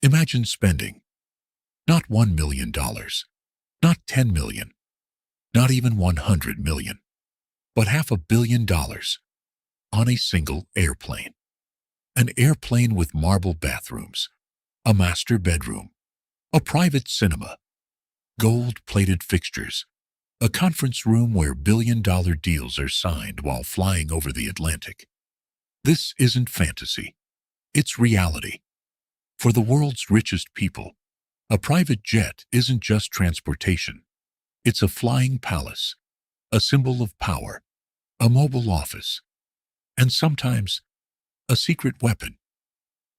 Imagine spending not $1 million, not 10 million, not even 100 million, but $500 million on a single airplane. An airplane with marble bathrooms, a master bedroom, a private cinema, gold-plated fixtures, a conference room where billion-dollar deals are signed while flying over the Atlantic. This isn't fantasy. It's reality. For the world's richest people, a private jet isn't just transportation. It's a flying palace, a symbol of power, a mobile office, and sometimes a secret weapon.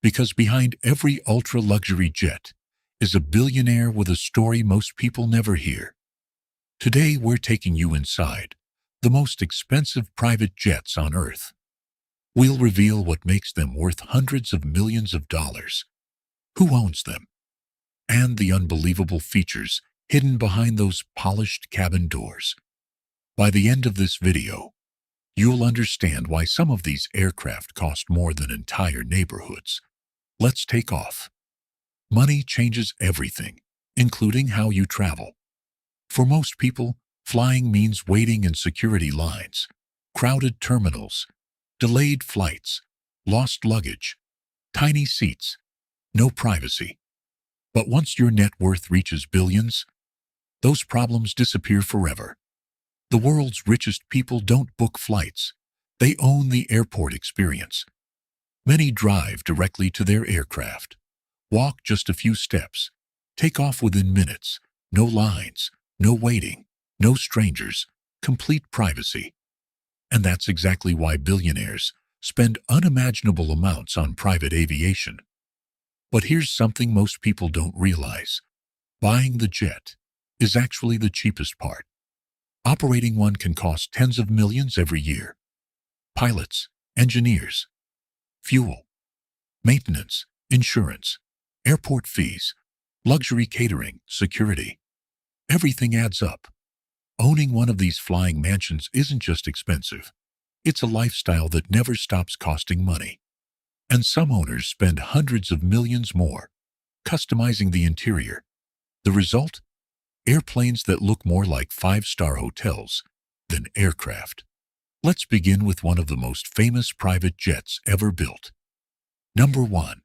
Because behind every ultra-luxury jet is a billionaire with a story most people never hear. Today we're taking you inside the most expensive private jets on Earth. We'll reveal what makes them worth hundreds of millions of dollars, who owns them, and the unbelievable features hidden behind those polished cabin doors. By the end of this video, you'll understand why some of these aircraft cost more than entire neighborhoods. Let's take off. Money changes everything, including how you travel. For most people, flying means waiting in security lines, crowded terminals, delayed flights, lost luggage, tiny seats, no privacy. But once your net worth reaches billions, those problems disappear forever. The world's richest people don't book flights. They own the airport experience. Many drive directly to their aircraft, walk just a few steps, take off within minutes, no lines, no waiting, no strangers, complete privacy. And that's exactly why billionaires spend unimaginable amounts on private aviation. But here's something most people don't realize. Buying the jet is actually the cheapest part. Operating one can cost tens of millions every year. Pilots, engineers, fuel, maintenance, insurance, airport fees, luxury catering, security. Everything adds up. Owning one of these flying mansions isn't just expensive. It's a lifestyle that never stops costing money. And some owners spend hundreds of millions more, customizing the interior. The result? Airplanes that look more like five-star hotels than aircraft. Let's begin with one of the most famous private jets ever built. Number 1.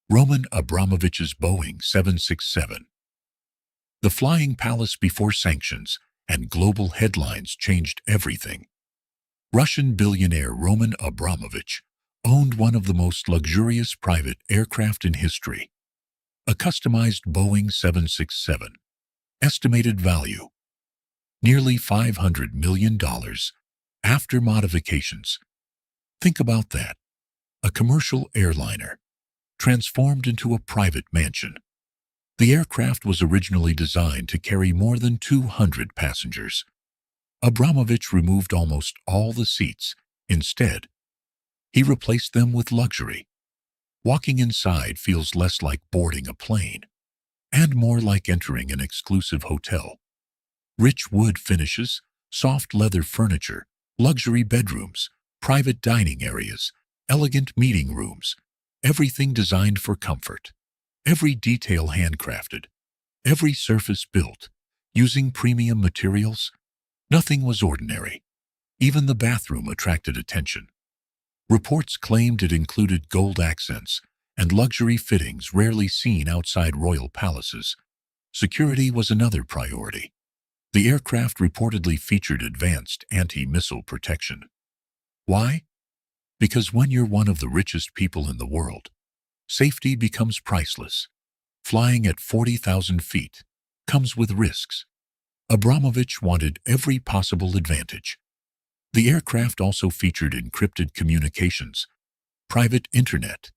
Roman Abramovich's Boeing 767. The flying palace before sanctions and global headlines changed everything. Russian billionaire Roman Abramovich owned one of the most luxurious private aircraft in history. A customized Boeing 767. Estimated value: nearly $500 million after modifications. Think about that. A commercial airliner transformed into a private mansion. The aircraft was originally designed to carry more than 200 passengers. Abramovich removed almost all the seats. Instead, he replaced them with luxury. Walking inside feels less like boarding a plane and more like entering an exclusive hotel. Rich wood finishes, soft leather furniture, luxury bedrooms, private dining areas, elegant meeting rooms, everything designed for comfort. Every detail handcrafted, every surface built, using premium materials. Nothing was ordinary. Even the bathroom attracted attention. Reports claimed it included gold accents and luxury fittings rarely seen outside royal palaces. Security was another priority. The aircraft reportedly featured advanced anti-missile protection. Why? Because when you're one of the richest people in the world, safety becomes priceless. Flying at 40,000 feet comes with risks. Abramovich wanted every possible advantage. The aircraft also featured encrypted communications, private internet,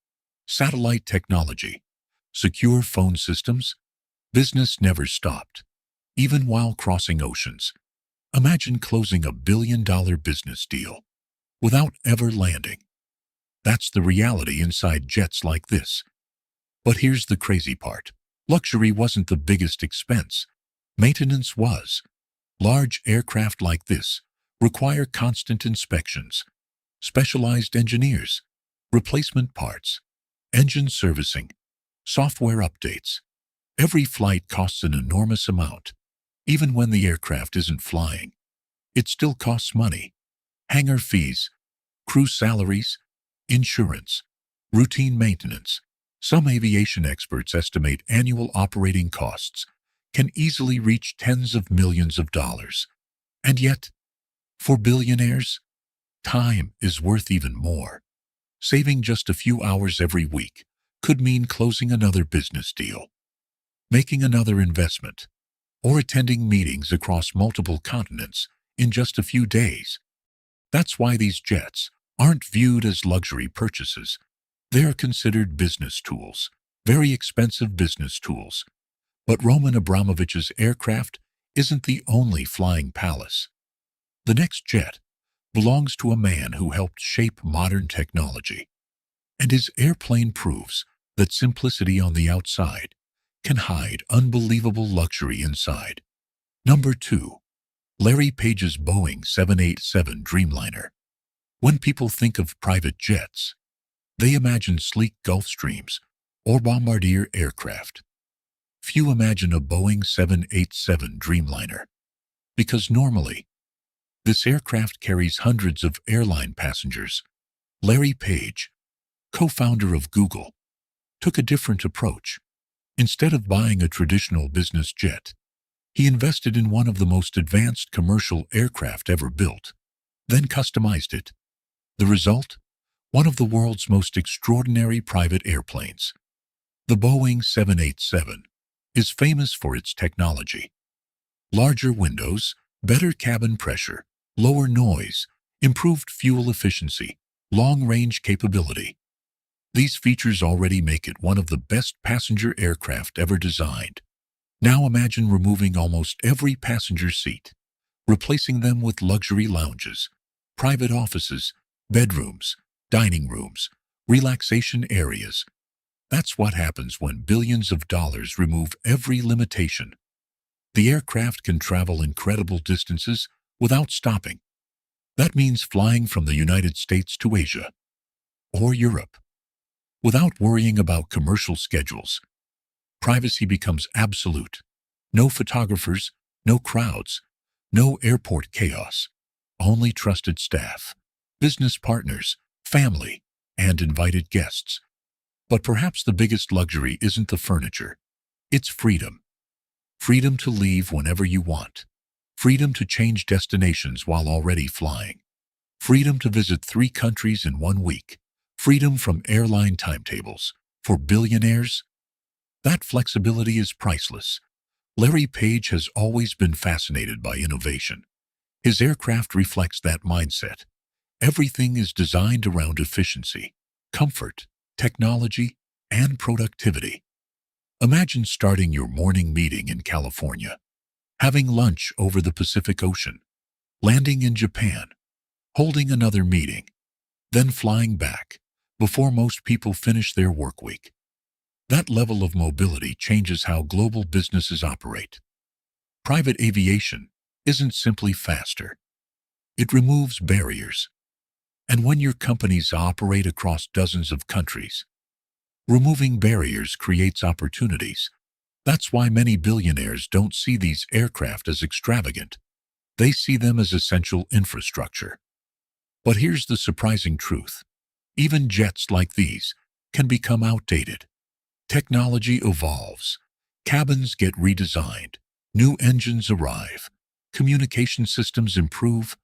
satellite technology, secure phone systems. Business never stopped, even while crossing oceans. Imagine closing a billion-dollar business deal without ever landing. That's the reality inside jets like this. But here's the crazy part. Luxury wasn't the biggest expense. Maintenance was. Large aircraft like this require constant inspections, specialized engineers, replacement parts, engine servicing. Software updates. Every flight costs an enormous amount. Even when the aircraft isn't flying, it still costs money. Hangar fees, crew salaries, insurance, routine maintenance. Some aviation experts estimate annual operating costs can easily reach tens of millions of dollars. And yet, for billionaires, time is worth even more. Saving just a few hours every week could mean closing another business deal, making another investment, or attending meetings across multiple continents in just a few days. That's why these jets aren't viewed as luxury purchases. They are considered business tools, very expensive business tools. But Roman Abramovich's aircraft isn't the only flying palace. The next jet belongs to a man who helped shape modern technology, and his airplane proves that simplicity on the outside can hide unbelievable luxury inside. Number 2. Larry Page's Boeing 787 Dreamliner. When people think of private jets, they imagine sleek Gulfstreams or Bombardier aircraft. Few imagine a Boeing 787 Dreamliner, because normally, this aircraft carries hundreds of airline passengers. Larry Page, co-founder of Google, took a different approach. Instead of buying a traditional business jet, he invested in one of the most advanced commercial aircraft ever built, then customized it. The result? One of the world's most extraordinary private airplanes. The Boeing 787 is famous for its technology. Larger windows, better cabin pressure, lower noise, improved fuel efficiency, long-range capability. These features already make it one of the best passenger aircraft ever designed. Now imagine removing almost every passenger seat, replacing them with luxury lounges, private offices, bedrooms, dining rooms, relaxation areas. That's what happens when billions of dollars remove every limitation. The aircraft can travel incredible distances without stopping. That means flying from the United States to Asia or Europe without worrying about commercial schedules. Privacy becomes absolute. No photographers, no crowds, no airport chaos, only trusted staff, business partners, family, and invited guests. But perhaps the biggest luxury isn't the furniture. It's freedom. Freedom to leave whenever you want. Freedom to change destinations while already flying. Freedom to visit 3 countries in 1 week. Freedom from airline timetables. For billionaires, that flexibility is priceless. Larry Page has always been fascinated by innovation. His aircraft reflects that mindset. Everything is designed around efficiency, comfort, technology, and productivity. Imagine starting your morning meeting in California, having lunch over the Pacific Ocean, landing in Japan, holding another meeting, then flying back before most people finish their work week. That level of mobility changes how global businesses operate. Private aviation isn't simply faster. It removes barriers. And when your companies operate across dozens of countries, removing barriers creates opportunities. That's why many billionaires don't see these aircraft as extravagant. They see them as essential infrastructure. But here's the surprising truth. Even jets like these can become outdated. Technology evolves. Cabins get redesigned. New engines arrive. Communication systems improve.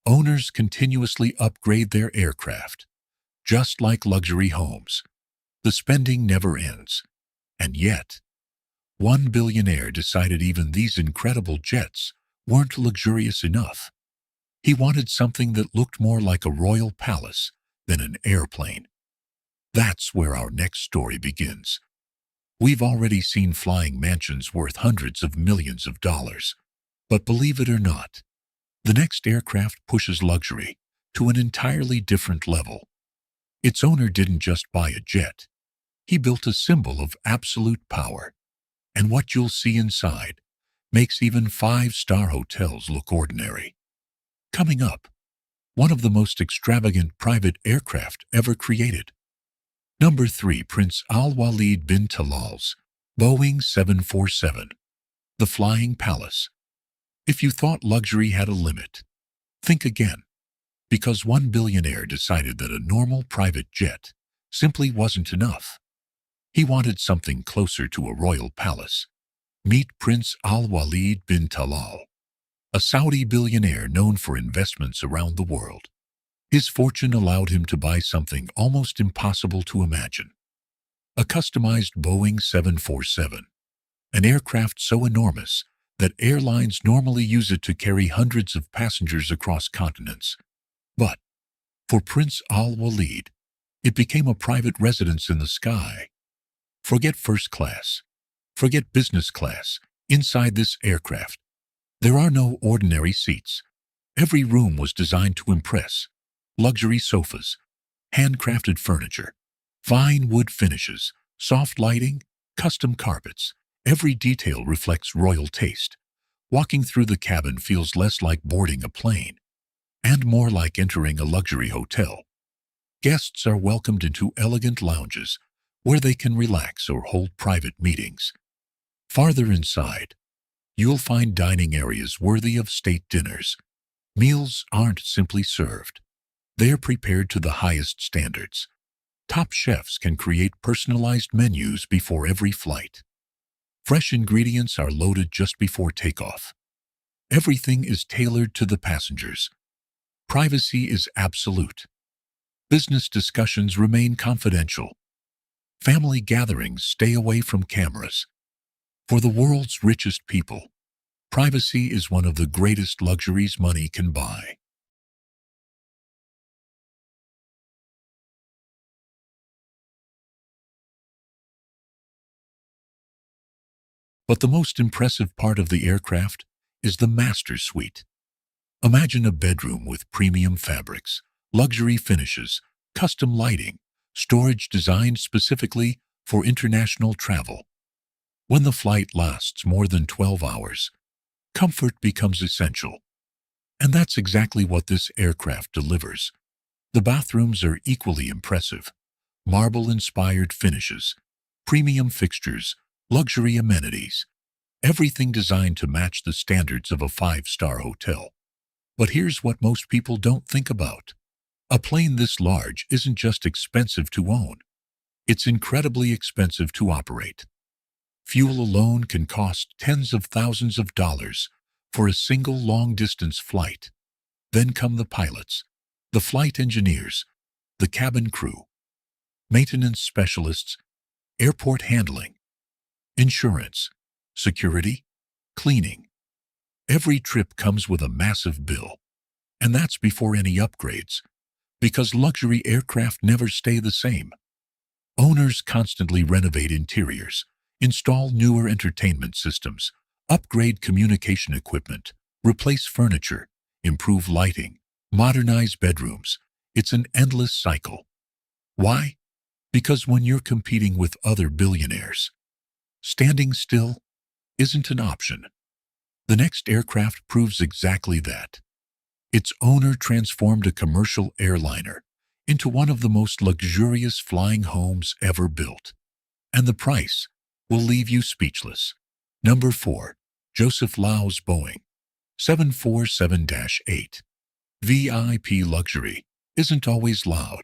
Owners continuously upgrade their aircraft. Just like luxury homes, the spending never ends. And yet, one billionaire decided even these incredible jets weren't luxurious enough. He wanted something that looked more like a royal palace than an airplane. That's where our next story begins. We've already seen flying mansions worth hundreds of millions of dollars. But believe it or not, the next aircraft pushes luxury to an entirely different level. Its owner didn't just buy a jet. He built a symbol of absolute power. And what you'll see inside makes even 5-star hotels look ordinary. Coming up, one of the most extravagant private aircraft ever created. Number 3. Prince Al-Waleed bin Talal's Boeing 747, the Flying Palace. If you thought luxury had a limit, think again, because one billionaire decided that a normal private jet simply wasn't enough. He wanted something closer to a royal palace. Meet Prince Al-Waleed bin Talal, a Saudi billionaire known for investments around the world. His fortune allowed him to buy something almost impossible to imagine: a customized Boeing 747, an aircraft so enormous that airlines normally use it to carry hundreds of passengers across continents. But for Prince Al-Waleed, it became a private residence in the sky. Forget first class. Forget business class. Inside this aircraft, there are no ordinary seats. Every room was designed to impress. Luxury sofas, handcrafted furniture, fine wood finishes, soft lighting, custom carpets. Every detail reflects royal taste. Walking through the cabin feels less like boarding a plane and more like entering a luxury hotel. Guests are welcomed into elegant lounges where they can relax or hold private meetings. Farther inside, you'll find dining areas worthy of state dinners. Meals aren't simply served. They are prepared to the highest standards. Top chefs can create personalized menus before every flight. Fresh ingredients are loaded just before takeoff. Everything is tailored to the passengers. Privacy is absolute. Business discussions remain confidential. Family gatherings stay away from cameras. For the world's richest people, privacy is one of the greatest luxuries money can buy. But the most impressive part of the aircraft is the master suite. Imagine a bedroom with premium fabrics, luxury finishes, custom lighting, storage designed specifically for international travel. When the flight lasts more than 12 hours, comfort becomes essential. And that's exactly what this aircraft delivers. The bathrooms are equally impressive. Marble-inspired finishes, premium fixtures, luxury amenities, everything designed to match the standards of a five-star hotel. But here's what most people don't think about. A plane this large isn't just expensive to own. It's incredibly expensive to operate. Fuel alone can cost tens of thousands of dollars for a single long-distance flight. Then come the pilots, the flight engineers, the cabin crew, maintenance specialists, airport handling, insurance, security, cleaning. Every trip comes with a massive bill. And that's before any upgrades, because luxury aircraft never stay the same. Owners constantly renovate interiors, install newer entertainment systems, upgrade communication equipment, replace furniture, improve lighting, modernize bedrooms. It's an endless cycle. Why? Because when you're competing with other billionaires, standing still isn't an option. The next aircraft proves exactly that. Its owner transformed a commercial airliner into one of the most luxurious flying homes ever built. And the price will leave you speechless. Number 4. Joseph Lau's Boeing 747-8. VIP luxury isn't always loud.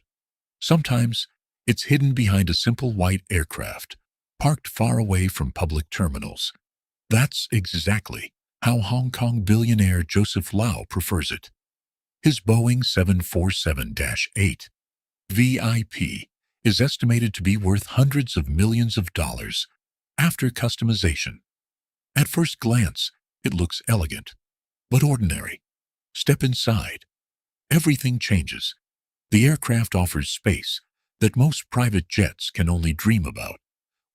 Sometimes it's hidden behind a simple white aircraft, parked far away from public terminals. That's exactly how Hong Kong billionaire Joseph Lau prefers it. His Boeing 747-8 VIP is estimated to be worth hundreds of millions of dollars after customization. At first glance, it looks elegant, but ordinary. Step inside. Everything changes. The aircraft offers space that most private jets can only dream about.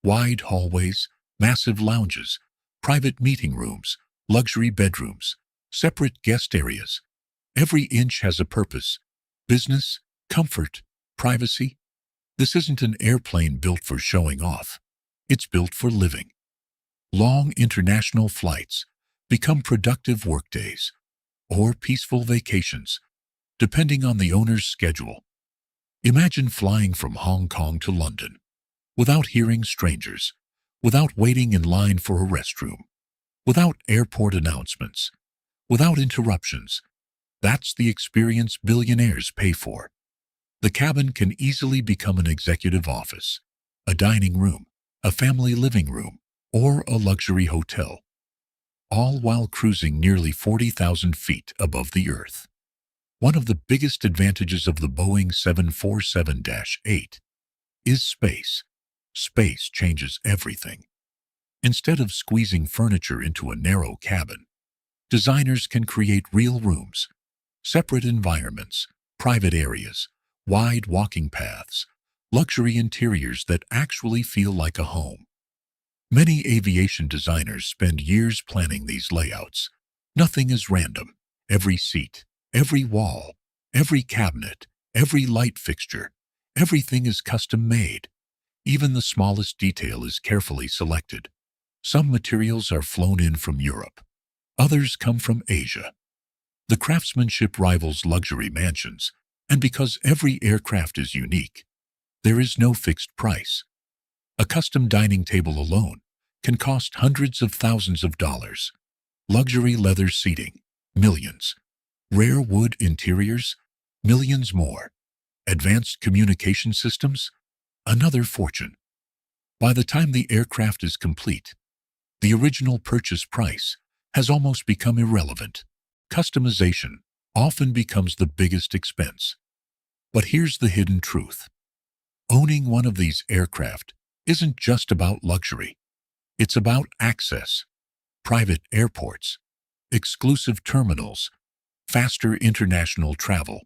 Wide hallways, massive lounges, private meeting rooms, luxury bedrooms, separate guest areas. Every inch has a purpose: business, comfort, privacy. This isn't an airplane built for showing off. It's built for living. Long international flights become productive workdays or peaceful vacations, depending on the owner's schedule. Imagine flying from Hong Kong to London, without hearing strangers, without waiting in line for a restroom, without airport announcements, without interruptions. That's the experience billionaires pay for. The cabin can easily become an executive office, a dining room, a family living room, or a luxury hotel, all while cruising nearly 40,000 feet above the Earth. One of the biggest advantages of the Boeing 747-8 is space. Space changes everything. Instead of squeezing furniture into a narrow cabin, designers can create real rooms, separate environments, private areas, wide walking paths, luxury interiors that actually feel like a home. Many aviation designers spend years planning these layouts. Nothing is random. Every seat, every wall, every cabinet, every light fixture, everything is custom-made. Even the smallest detail is carefully selected. Some materials are flown in from Europe. Others come from Asia. The craftsmanship rivals luxury mansions, and because every aircraft is unique, there is no fixed price. A custom dining table alone can cost hundreds of thousands of dollars. Luxury leather seating, millions. Rare wood interiors, millions more. Advanced communication systems, another fortune. By the time the aircraft is complete, the original purchase price has almost become irrelevant. Customization often becomes the biggest expense. But here's the hidden truth. Owning one of these aircraft isn't just about luxury. It's about access, private airports, exclusive terminals, faster international travel,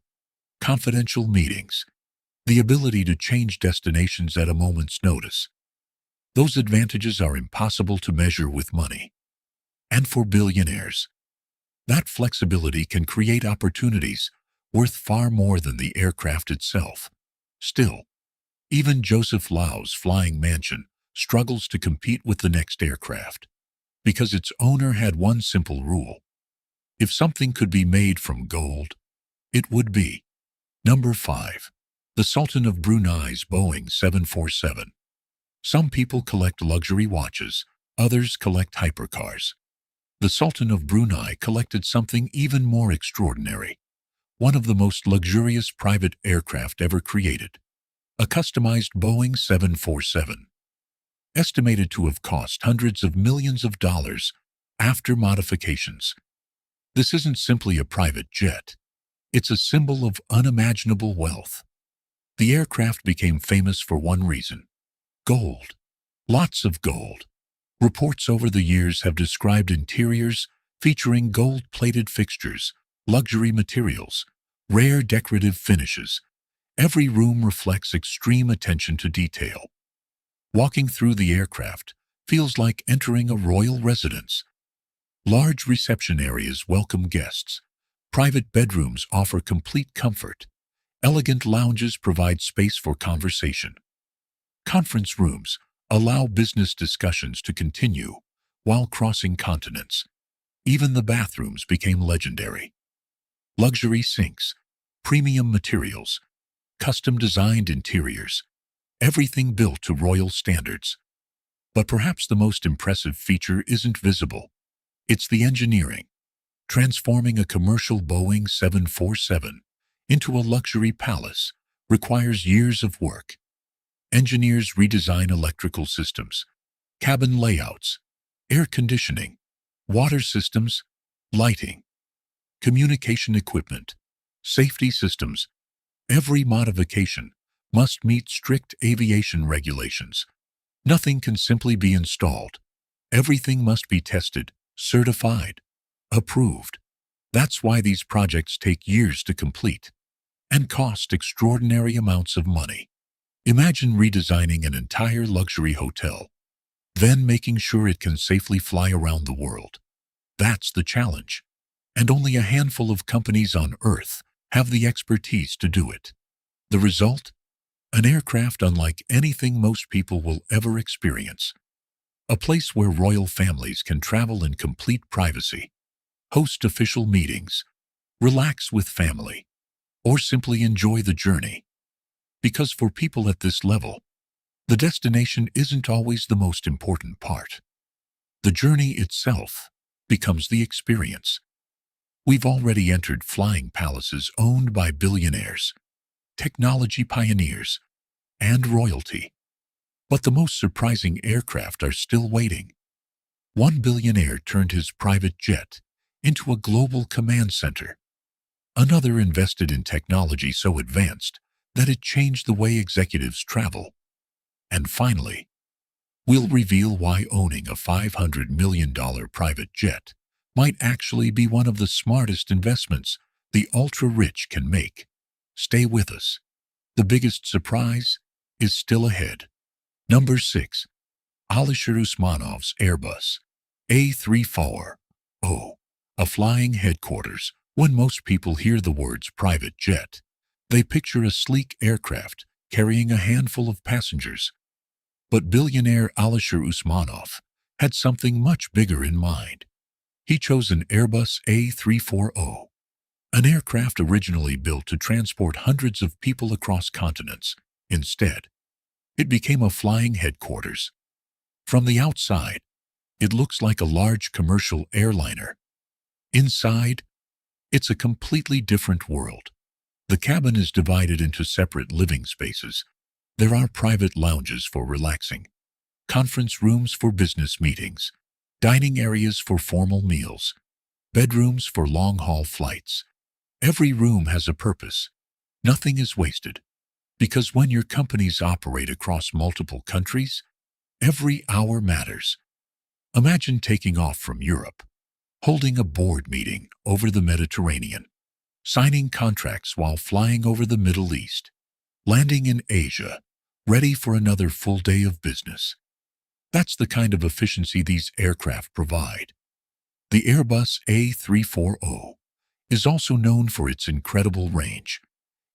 confidential meetings, the ability to change destinations at a moment's notice. Those advantages are impossible to measure with money. And for billionaires, that flexibility can create opportunities worth far more than the aircraft itself. Still, even Joseph Lau's flying mansion struggles to compete with the next aircraft, because its owner had one simple rule. If something could be made from gold, it would be. Number 5. The Sultan of Brunei's Boeing 747. Some people collect luxury watches, others collect hypercars. The Sultan of Brunei collected something even more extraordinary, one of the most luxurious private aircraft ever created, a customized Boeing 747, estimated to have cost hundreds of millions of dollars after modifications. This isn't simply a private jet. It's a symbol of unimaginable wealth. The aircraft became famous for one reason: gold. Lots of gold. Reports over the years have described interiors featuring gold-plated fixtures, luxury materials, rare decorative finishes. Every room reflects extreme attention to detail. Walking through the aircraft feels like entering a royal residence. Large reception areas welcome guests. Private bedrooms offer complete comfort. Elegant lounges provide space for conversation. Conference rooms allow business discussions to continue while crossing continents. Even the bathrooms became legendary. Luxury sinks, premium materials, custom-designed interiors, everything built to royal standards. But perhaps the most impressive feature isn't visible. It's the engineering. Transforming a commercial Boeing 747 into a luxury palace requires years of work. Engineers redesign electrical systems, cabin layouts, air conditioning, water systems, lighting, communication equipment, safety systems. Every modification must meet strict aviation regulations. Nothing can simply be installed. Everything must be tested, certified, approved. That's why these projects take years to complete and cost extraordinary amounts of money. Imagine redesigning an entire luxury hotel, then making sure it can safely fly around the world. That's the challenge, and only a handful of companies on Earth have the expertise to do it. The result? An aircraft unlike anything most people will ever experience. A place where royal families can travel in complete privacy, host official meetings, relax with family, or simply enjoy the journey. Because for people at this level, the destination isn't always the most important part. The journey itself becomes the experience. We've already entered flying palaces owned by billionaires, technology pioneers, and royalty. But the most surprising aircraft are still waiting. One billionaire turned his private jet into a global command center. Another invested in technology so advanced that it changed the way executives travel. And finally, we'll reveal why owning a $500 million private jet might actually be one of the smartest investments the ultra-rich can make. Stay with us. The biggest surprise is still ahead. Number 6. Alisher Usmanov's Airbus A340. A flying headquarters. When most people hear the words private jet, they picture a sleek aircraft carrying a handful of passengers. But billionaire Alisher Usmanov had something much bigger in mind. He chose an Airbus A340, an aircraft originally built to transport hundreds of people across continents. Instead, it became a flying headquarters. From the outside, it looks like a large commercial airliner. Inside, it's a completely different world. The cabin is divided into separate living spaces. There are private lounges for relaxing, conference rooms for business meetings, dining areas for formal meals, bedrooms for long-haul flights. Every room has a purpose. Nothing is wasted. Because when your companies operate across multiple countries, every hour matters. Imagine taking off from Europe, holding a board meeting over the Mediterranean, signing contracts while flying over the Middle East, landing in Asia, ready for another full day of business. That's the kind of efficiency these aircraft provide. The Airbus A340 is also known for its incredible range.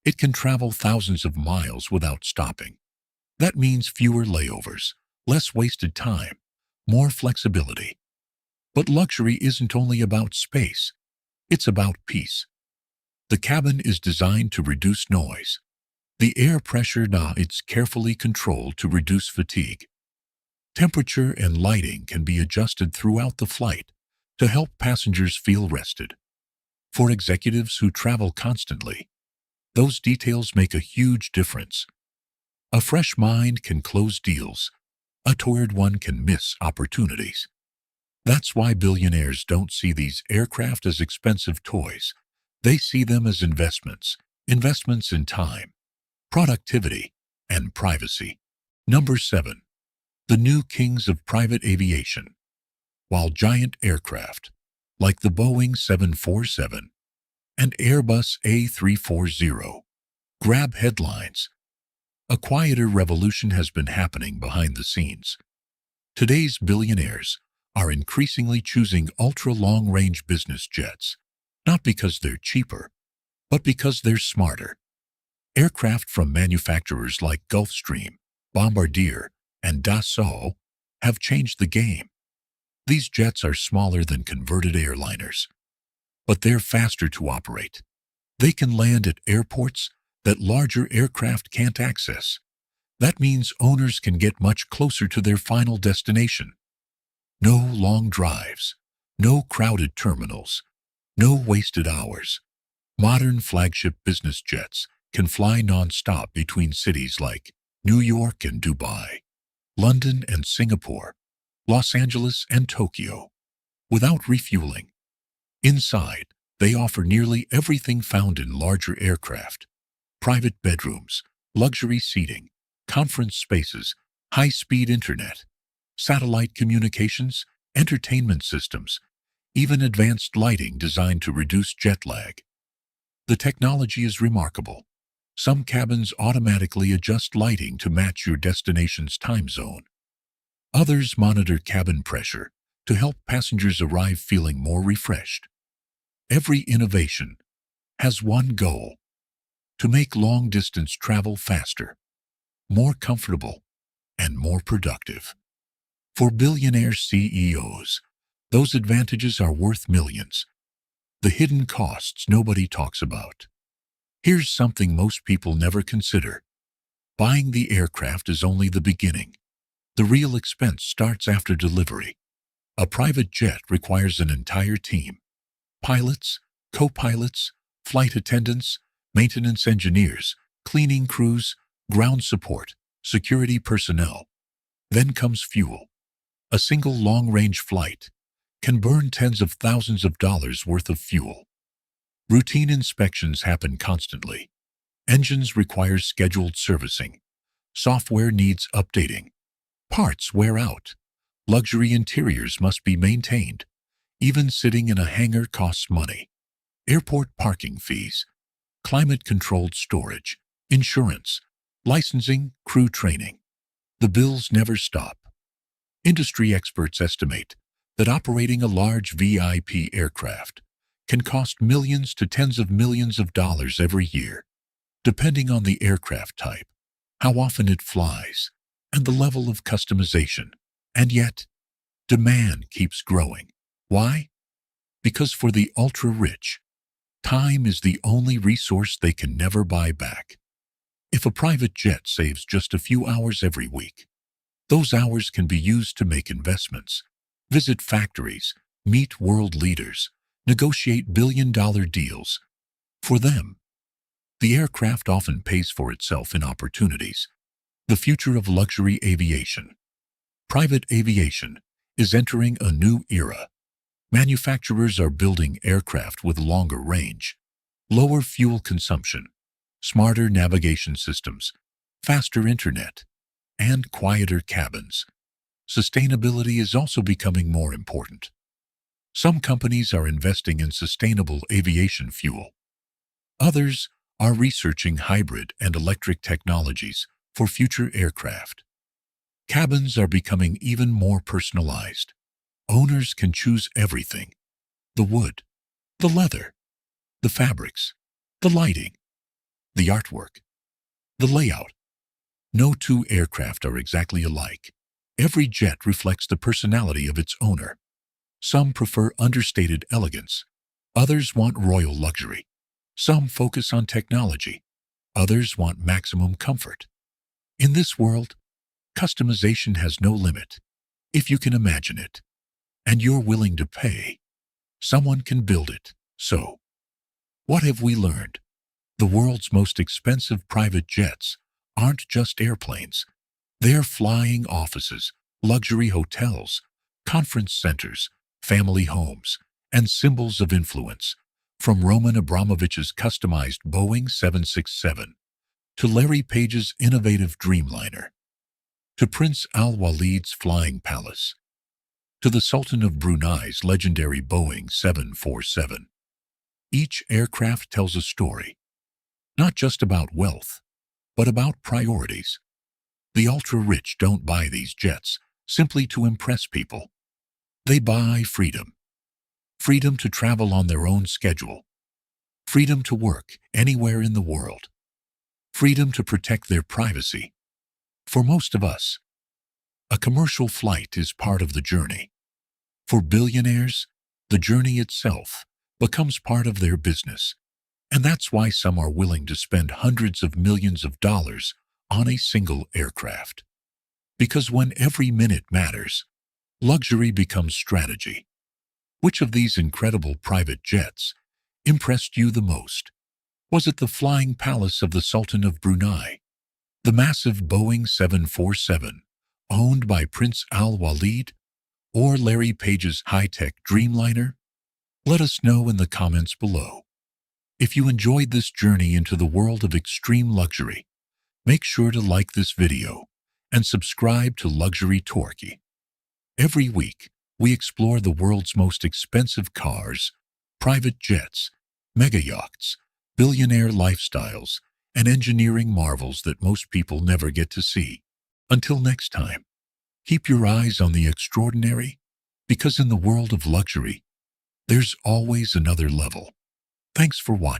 It can travel thousands of miles without stopping. That means fewer layovers, less wasted time, more flexibility. But luxury isn't only about space, it's about peace. The cabin is designed to reduce noise. The air pressure it's carefully controlled to reduce fatigue. Temperature and lighting can be adjusted throughout the flight to help passengers feel rested. For executives who travel constantly, those details make a huge difference. A fresh mind can close deals. A tired one can miss opportunities. That's why billionaires don't see these aircraft as expensive toys. They see them as investments in time, productivity, and privacy. Number 7. The new kings of private aviation. While giant aircraft, like the Boeing 747 and Airbus A340, grab headlines, a quieter revolution has been happening behind the scenes. Today's billionaires are increasingly choosing ultra-long-range business jets, not because they're cheaper, but because they're smarter. Aircraft from manufacturers like Gulfstream, Bombardier, and Dassault have changed the game. These jets are smaller than converted airliners, but they're faster to operate. They can land at airports that larger aircraft can't access. That means owners can get much closer to their final destination. No long drives, no crowded terminals, no wasted hours. Modern flagship business jets can fly non-stop between cities like New York and Dubai, London and Singapore, Los Angeles and Tokyo, without refueling. Inside, they offer nearly everything found in larger aircraft: private bedrooms, luxury seating, conference spaces, high-speed internet, satellite communications, entertainment systems, even advanced lighting designed to reduce jet lag. The technology is remarkable. Some cabins automatically adjust lighting to match your destination's time zone. Others monitor cabin pressure to help passengers arrive feeling more refreshed. Every innovation has one goal: to make long-distance travel faster, more comfortable, and more productive. For billionaire CEOs, those advantages are worth millions. The hidden costs nobody talks about. Here's something most people never consider: Buying the aircraft is only the beginning. The real expense starts after delivery. A private jet requires an entire team: pilots, co-pilots, flight attendants, maintenance engineers, cleaning crews, ground support, security personnel. Then comes fuel. A single long-range flight can burn tens of thousands of dollars worth of fuel. Routine inspections happen constantly. Engines require scheduled servicing. Software needs updating. Parts wear out. Luxury interiors must be maintained. Even sitting in a hangar costs money. Airport parking fees, climate-controlled storage, insurance, licensing, crew training. The bills never stop. Industry experts estimate that operating a large VIP aircraft can cost millions to tens of millions of dollars every year, depending on the aircraft type, how often it flies, and the level of customization. And yet, demand keeps growing. Why? Because for the ultra-rich, time is the only resource they can never buy back. If a private jet saves just a few hours every week, those hours can be used to make investments, visit factories, meet world leaders, negotiate billion-dollar deals. For them, the aircraft often pays for itself in opportunities. The future of luxury aviation. Private aviation is entering a new era. Manufacturers are building aircraft with longer range, lower fuel consumption, smarter navigation systems, faster internet, and quieter cabins. Sustainability is also becoming more important. Some companies are investing in sustainable aviation fuel. Others are researching hybrid and electric technologies for future aircraft. Cabins are becoming even more personalized. Owners can choose everything: the wood, the leather, the fabrics, the lighting, the artwork, the layout. No two aircraft are exactly alike. Every jet reflects the personality of its owner. Some prefer understated elegance. Others want royal luxury. Some focus on technology. Others want maximum comfort. In this world, customization has no limit. If you can imagine it, and you're willing to pay, someone can build it. So, what have we learned? The world's most expensive private jets aren't just airplanes. They're flying offices, luxury hotels, conference centers, family homes, and symbols of influence. From Roman Abramovich's customized Boeing 767 to Larry Page's innovative Dreamliner, to Prince Al-Waleed's flying palace, to the Sultan of Brunei's legendary Boeing 747. Each aircraft tells a story, not just about wealth, but about priorities. The ultra-rich don't buy these jets simply to impress people. They buy freedom. Freedom to travel on their own schedule. Freedom to work anywhere in the world. Freedom to protect their privacy. For most of us, a commercial flight is part of the journey. For billionaires, the journey itself becomes part of their business. And that's why some are willing to spend hundreds of millions of dollars on a single aircraft. Because when every minute matters, luxury becomes strategy. Which of these incredible private jets impressed you the most? Was it the flying palace of the Sultan of Brunei, the massive Boeing 747 owned by Prince Al-Waleed, or Larry Page's high-tech Dreamliner? Let us know in the comments below. If you enjoyed this journey into the world of extreme luxury, make sure to like this video and subscribe to Luxury Torquay. Every week, we explore the world's most expensive cars, private jets, mega yachts, billionaire lifestyles, and engineering marvels that most people never get to see. Until next time, keep your eyes on the extraordinary, because in the world of luxury, there's always another level. Thanks for watching.